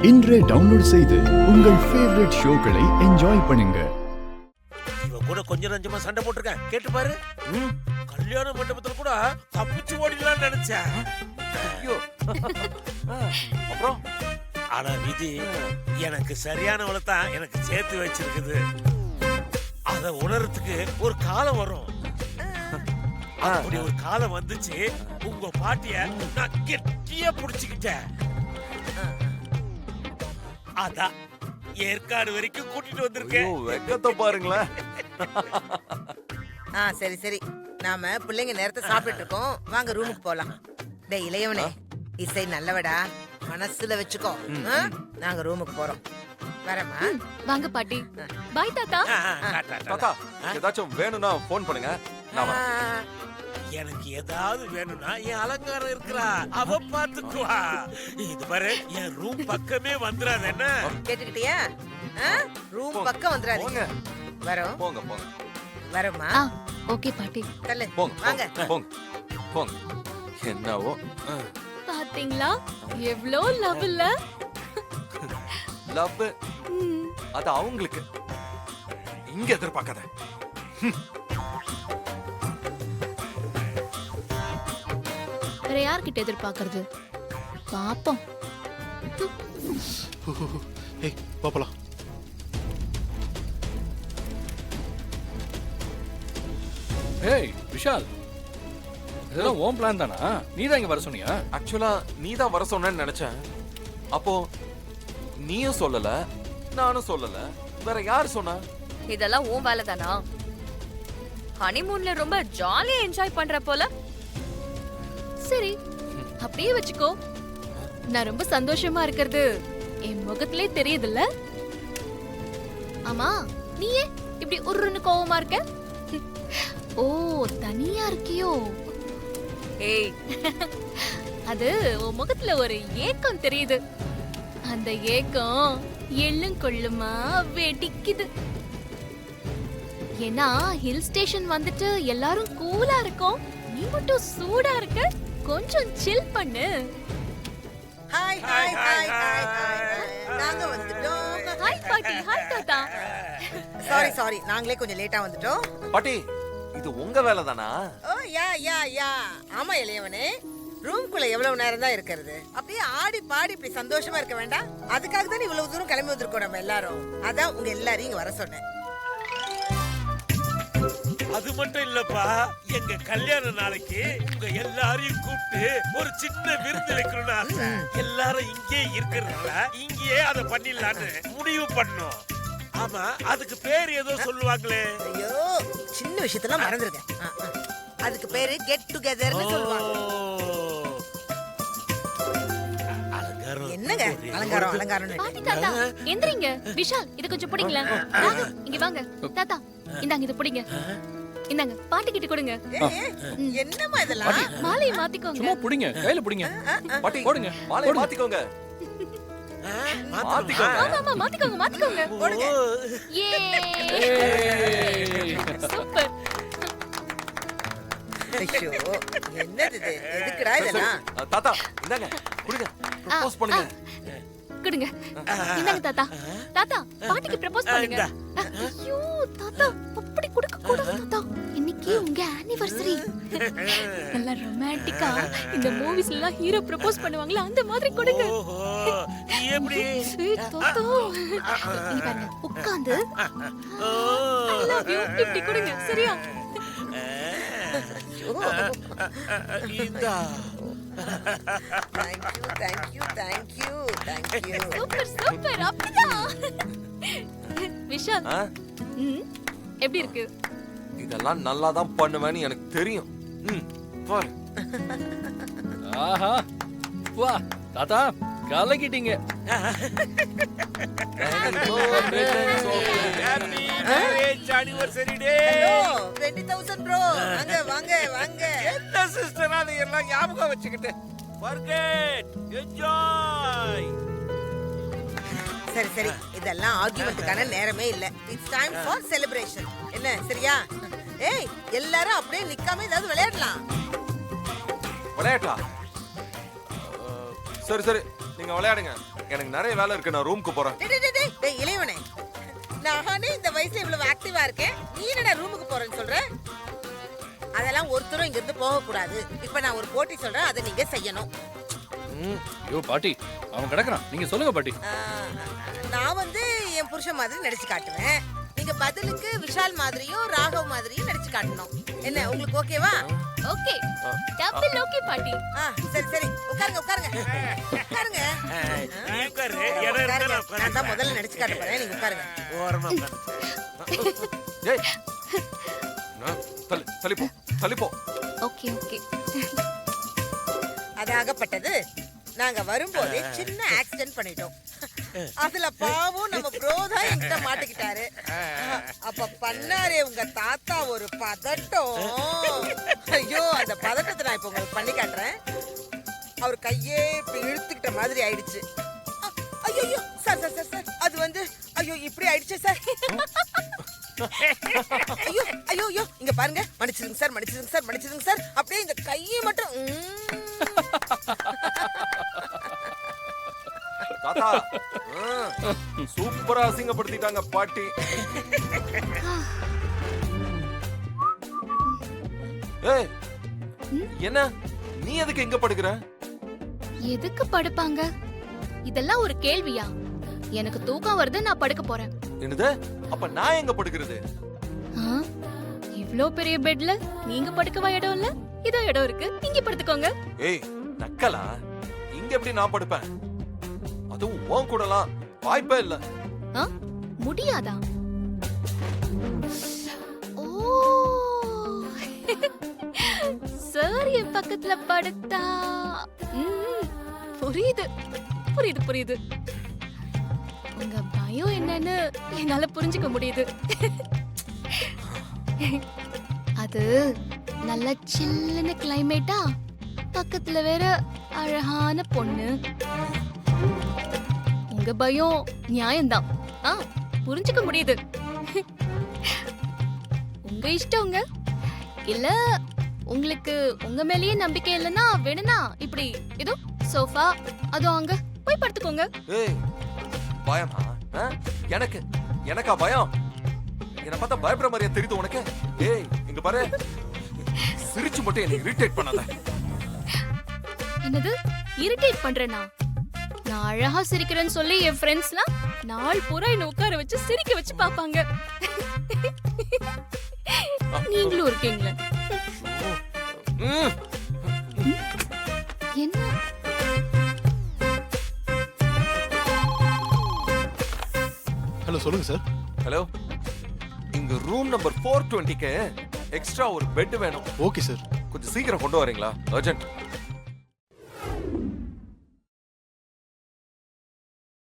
இன்றே டவுன்லோட் செய்து உங்கள் ஃபேவரட் ஷோக்களை என்ஜாய் பண்ணுங்க. இவன் கூட கொஞ்சம் நஞ்சமா சண்டை போட்டிருக்கேன், கேட்டு பாரு. கல்யாண மண்டபத்துல கூட தப்பிச்சு ஓடிடலாம்னு நினைச்சேன். ஐயோ அப்புறம் ஆனா விதி எனக்கு சரியானவளை தான் எனக்கு சேர்த்து வச்சிருக்குது. அத உணர்றதுக்கு ஒரு காலம் வரும். அப்படி ஒரு காலம் வந்துச்சு. உங்க பாட்டிய நான் கெட்டியா புடிச்சுக்கிட்டேன். அதான் ஏற்காடு வரைக்கும் கூட்டிட்டு வந்திருக்கேன். வெக்கத்தை பாருங்களேன். சரி சரி, நாம பிள்ளைங்க நேரத்தை சாப்பிட்டு இருக்கோம், வாங்க ரூமுக்கு போலாம். டேய் இளையவனே, இசை நல்லவடா, மனசுல வச்சுக்கோ. நாங்க ரூமுக்கு போறோம், வரமா? வாங்க பாட்டி. பாய் தாத்தா. தாத்தா ஏதாச்சும் வேணும்னா போன் பண்ணுங்க. எனக்கு ஏதாவது வேணும்னா என் அலங்காரம் இருக்கிறா, அவ பாத்துக்குவா. இது பாரு, என் ரூம் பக்கமே வந்துடாத. என்ன கேட்டுக்கிட்டியா? ரூம் பக்கம் வந்துடாதீங்க. வரோம், போங்க போங்க. வரமா? ஓகே பாட்டி. தள்ளு, போங்க வாங்க போங்க போங்க. என்னவோ பாத்தீங்களா எவ்ளோ லவ் இல்ல? லவ் அது அவங்களுக்கு, இங்க எதிர்பார்க்காத. வேற யார்கிட்ட எதிர்பார்க்கறது? பாப்போம். ஏய் பாப்பலாம். ஏய் விஷால், இதெல்லாம் ஓம் பிளான் தானா? நீ தான் இங்க வர சொன்னியா? ஆக்சுவலா நீ தான் வர சொன்னேன்னு நினைச்சேன். அப்போ நீயும் சொல்லல, நானும் சொல்லல, வேற யார் சொன்னா? இதெல்லாம் உன் வேலை தானா? ஹனிமூன்ல ரொம்ப ஜாலியா என்ஜாய் பண்ற போல. சரி, அப்படியே வச்சுக்கோ. நான் ரொம்ப சந்தோஷமா இருக்கிறது என் முகத்திலே தெரியுதுல்ல? ஆமா, நீ ஏன் இப்படி உருன்னு கோவமா இருக்க? ஓ, தனியா இருக்கியோ? ஏய், அது உன் முகத்துல ஒரு ஏக்கம் தெரியுது. அந்த ஏக்கம் எள்ளும் கொள்ளுமா வெடிக்குது. ஏன்னா ஹில் ஸ்டேஷன் வந்துட்டு எல்லாரும் கூலா இருக்கோம், நீ மட்டும் சூடா இருக்க. கொஞ்சம் சில் பண்ணு. Hi hi hi hi hi, நாங்க வந்துட்டோம். ஹாய் பாட்டி. ஹாய் தாத்தா. சாரி சாரி, நாங்களே கொஞ்சம் லேட்டா வந்துட்டோம். பாட்டி, இது உங்க வேலை தானா? ஓ யா யா யா, ஆமா இளையவனே. ரூம்குள்ள எவ்வளவு நேரம் தான் இருக்கிறது? அப்படியே ஆடி பாடி இப்படி சந்தோஷமா இருக்க வேண்டாம்? அதுக்காக தான் இவ்வளவு தூரம் கிளம்பி வந்திருக்கோம் நம்ம எல்லாரும். அதான் உங்க எல்லாரையும் இங்க வர சொன்னேன். அது மட்டும் இல்லப்பா, எங்க கல்யாண நாளைக்கு உங்க எல்லாரையும் கூப்பிட்டு ஒரு சின்ன விருந்து வைக்கணும்னு ஆசை. எல்லாரும் இங்கே இருக்கிறதுனால இங்கேயே அதை பண்ணிடலான்னு முடிவு பண்ணோம். ஆமா, அதுக்கு பேர் ஏதோ சொல்லுவாங்களே. ஐயோ, சின்ன விஷயத்தெல்லாம் மறந்துருக்கேன். அதுக்கு பேரு கெட் டுகெதர்னு சொல்லுவாங்க. என்னங்க அலங்காரம் அலங்காரம்? பாட்டி தாத்தா எந்திரிங்க. விஷால், இத கொஞ்சம் புடிங்களேன். வாங்க இங்க வாங்க. தாத்தா இந்தாங்க, இத புடிங்க. இந்தாங்க, பாட்டி கிட்ட கொடுங்க. என்னம்மா இதெல்லாம்? மாலையை மாத்திக்கோங்க. சும்மா புடிங்க, கையில புடிங்க. பாட்டி போடுங்க, மாலையை மாத்திக்கோங்க. மாத்திக்கோங்க. ஆமா ஆமா, மாத்திக்கோங்க மாத்திக்கோங்க. போடுங்க. ஏ சூப்பர். ஐயோ, என்னது இது? எதுக்குடா இதெல்லாம்? தாத்தா இந்தாங்க, குடுங்க. ப்ரோபோஸ் பண்ணுங்க. கொடுங்க. இந்தாங்க தாத்தா. தாத்தா, பாட்டிக்கு ப்ரோபோஸ் பண்ணுங்க. ஐயோ தாத்தா, அப்படி கொடுக்க கூடாது தாத்தா. இன்னைக்கு உங்க ஆனிவர்சரி. நல்ல ரொமான்டிக்கா இந்த மூவிஸ்ல எல்லாம் ஹீரோ ப்ரோபோஸ் பண்ணுவாங்களே, அந்த மாதிரி கொடுங்க. ஓஹோ, எப்படி? தாத்தா இங்க பாருங்க, உட்கார்ந்து I love you இப்படி கொடுங்க, சரியா? இந்தா. Thank you, thank you, thank you, thank you. Super super, அப்படிதான். விஷால், எப்படி இருக்கு? இதெல்லாம் நல்லா தான் பண்ணுவேன்னு எனக்கு தெரியும். பாரு. ஆஹா, வா தாத்தா, கலக்கிட்டீங்க. Happy marriage anniversary day. Hello, 20,000 bro. வாங்க வாங்க வாங்க. என்ன சிஸ்டர் அது எல்லாம் ஞாபகம் வச்சுக்கிட்டு. Forget, enjoy. சரி சரி, இதெல்லாம் ஆர்கியூமெண்ட்டுக்கான நேரமே இல்ல. It's time for celebration. என்ன சரியா? ஏய், எல்லாரும் அப்படியே நிக்காம ஏதாவது விளையாடலாம். விளையாடலாம். சரி சரி, நீங்க விளையாடுங்க. எனக்கு நிறைய வேலை இருக்கு, நான் ரூமுக்கு போறேன். டேய் இளையவனே, நானே இந்த வயசுல இவ்வளவு ஆக்டிவா இருக்கேன், நீ என்னடா ரூமுக்கு போறேன்னு சொல்ற? அதெல்லாம் ஒருத்தரும் இங்க இருந்து போக கூடாது. இப்ப நான் ஒரு போட்டி சொல்றேன், அதை நீங்க செய்யணும். ஐயோ பாட்டி, அவன் கிடக்குறான், நீங்க சொல்லுங்க பாட்டி. நான் வந்து என் புருஷன் மாதிரி நடிச்சு காட்டுவேன். நீங்க பதிலுக்கு விஷால் மாதிரியும் ராகவ் மாதிரியும் நடிச்சு காட்டணும். என்ன உங்களுக்கு ஓகேவா? ஓகே, டபுள் ஓகே பாட்டி. சரி சரி, உட்காருங்க உட்காருங்க உட்காருங்க. நீ உட்காரு, உட்காருங்க. இடம் இருந்தா நான் உட்காருங்க. நான் தான் முதல்ல நடிச்சு காட்ட போறேன், நீங்க உட்காருங்க. ஓரமா உட்காரு. ஏய், தள்ளி போ, தள்ளி போ. Okay okay. அது ஆகப்பட்டது, நாங்க வரும்போதே சின்ன ஆக்சிடென்ட் பண்ணிட்டோம். அதுல பாவம் நம்ம ப்ரோ தான் என்கிட்ட மாட்டிக்கிட்டாரு. அப்ப பண்ணாரே உங்க தாத்தா ஒரு பதட்டம். ஐயோ, அந்த பதட்டத்தை நான் இப்ப உங்களுக்கு பண்ணி காட்டுறேன். அவர் கையே இப்படி இழுத்துக்கிட்ட மாதிரி ஆயிடுச்சு. ஐயோ சார் சார் சார் சார், அது வந்து ஐயோ இப்படி ஆயிடுச்சு சார். ஐயோ ஐயோ ஐயோ, இங்க பாருங்க, மன்னிச்சிருங்க சார், மன்னிச்சிருங்க சார், மன்னிச்சிருங்க சார். அப்படியே இந்த கையை மட்டும் தாத்தா, சூப்பரா அசிங்கப்படுத்திட்டாங்க பாட்டி. ஏய், என்ன நீ எதுக்கு எங்க படுக்கிற? எதுக்கு படுப்பாங்க? இதெல்லாம் ஒரு கேள்வியா? எனக்கு தூக்கம் வருது, நான் படுக்க போறேன். என்னது? அப்ப நான் எங்க படுக்கிறது? ஆ, இவ்ளோ பெரிய பெட்ல நீங்க படுக்கவா இடம் இல்ல? இதோ இடம் இருக்கு, இங்க படுத்துக்கோங்க. ஏய், நக்கலா? இங்க எப்படி நான் படுப்பேன்? அதுவும் உன் கூடலாம் வாய்ப்பே இல்ல. ஆ, முடியாதா? ஓ, சார் என் பக்கத்துல படுத்தா புரியுது புரியுது புரியுது. உங்க பயம் என்னன்னு என்னால புரிஞ்சுக்க முடியுது. அது நல்ல சில்லுன்னு கிளைமேட்டா, பக்கத்துல வேற அழகான பொண்ணு. உங்க பயம் நியாயம்தான். புரிஞ்சுக்க முடியுது. உங்க இஷ்டங்க. இல்ல உங்களுக்கு உங்க மேலயே நம்பிக்கை இல்லைன்னா வேணும்னா இப்படி இதோ சோஃபா, அதோ அங்க போய் படுத்துக்கோங்க. ஏய், பயமா? எனக்கு எனக்கா பயம்? என்ன பார்த்தா பயப்படுற மாதிரியா தெரியுது உனக்கு? ஏய், இங்க பாரு, சிரிச்சு மட்டும் என்ன இரிட்டேட் பண்ணாத. என்னது இரிட்டேட் பண்றேனா? நான் அழகா சிரிக்கிறேன்னு சொல்லி என் ஃப்ரெண்ட்ஸ்லாம் நாள் பூரா என்ன உட்கார வச்சு சிரிக்க வச்சு பாப்பாங்க. நீங்களும் இருக்கீங்களே. என்ன? ஹலோ, சொல்லுங்க சார். ஹலோ, இங்க ரூம் நம்பர் 420க்கு எக்ஸ்ட்ரா ஒரு பெட் வேணும். Okay sir. கொஞ்சம் சீக்கிரம் கொண்டு வரீங்களா? அர்ஜென்ட்.